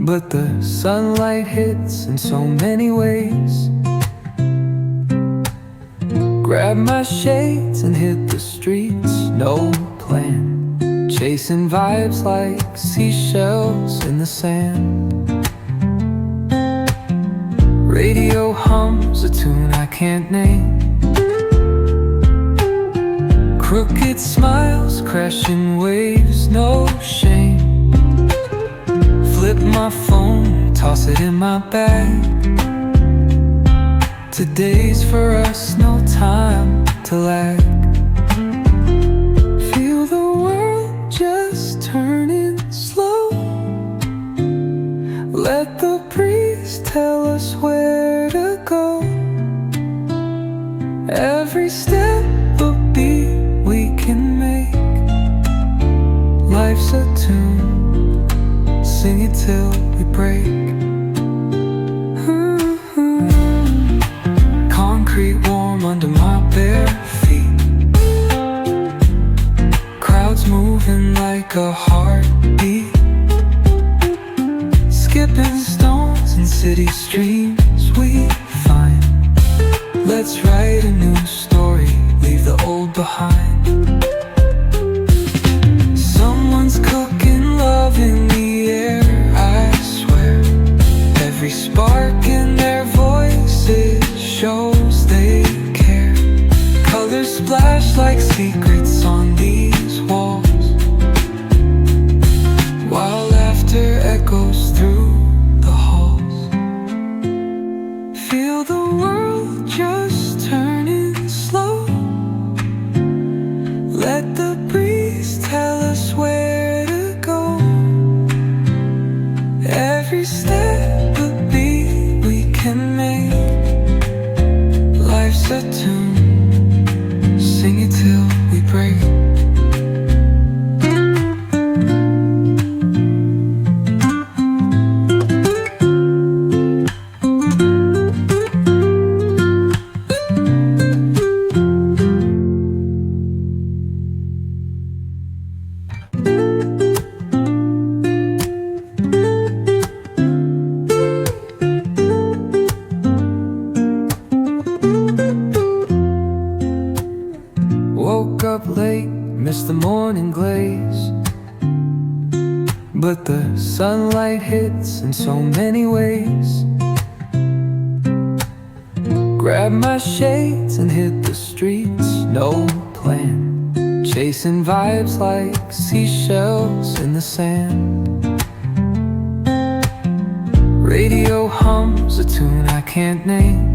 but the sunlight hits in so many ways. Grab my shades and hit the streets, no plan, chasing vibes like seashells in the sand. Radio hums a tune I can't name. Crooked smiles, crashing waves, no shame. Flip my phone, toss it in my bag. Today's for us, no time to lag. Feel the world just turning slow. Let the breeze tell us where to go. Every step a beat we can make. Life's a tune, sing it till we break. Concrete warm under my bare feet. Crowds moving like a heartbeat. Skipping stones in city streams we find. Let's write a new story, leave the old behind. Someone's cooking love in the air, I swear. Every spark in their voices shows they care. Colors splash like secrets on these walls, while laughter echoes through the halls. Feel the world just turning slow. Let the breeze tell us where to go. Every step a beat we can make. Life's a tune, sing it till we break. Woke up late, missed the morning glaze, but the sunlight hits in so many ways. Grab my shades and hit the streets, no plan, chasing vibes like seashells in the sand. Radio hums a tune I can't name.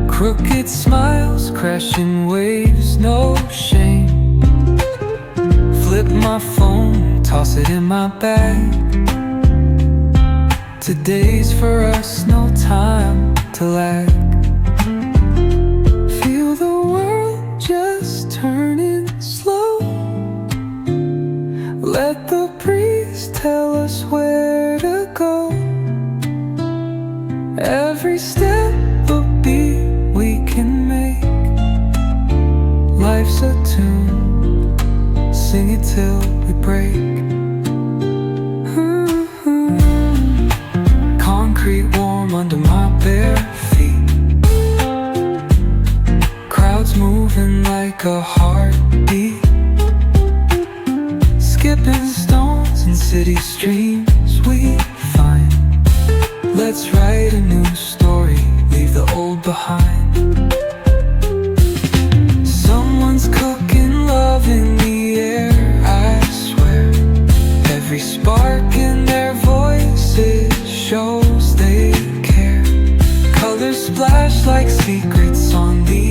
Crooked smiles, crashing waves, no shame. Flip my phone, toss it in my bag. Today's for us, no time to lag. Feel the world just turning slow. Let the breeze tell us where to go. Every step a beat we can make. Life's a tune, sing it till we break. Concrete warm under my bare feet. Crowds moving like a heartbeat. Skipping stones in city streams we find. Let's write a new story, leave the old behind. Someone's cooking love in the air, I swear. Every spark in their voices shows they care. Colors splash like secrets on the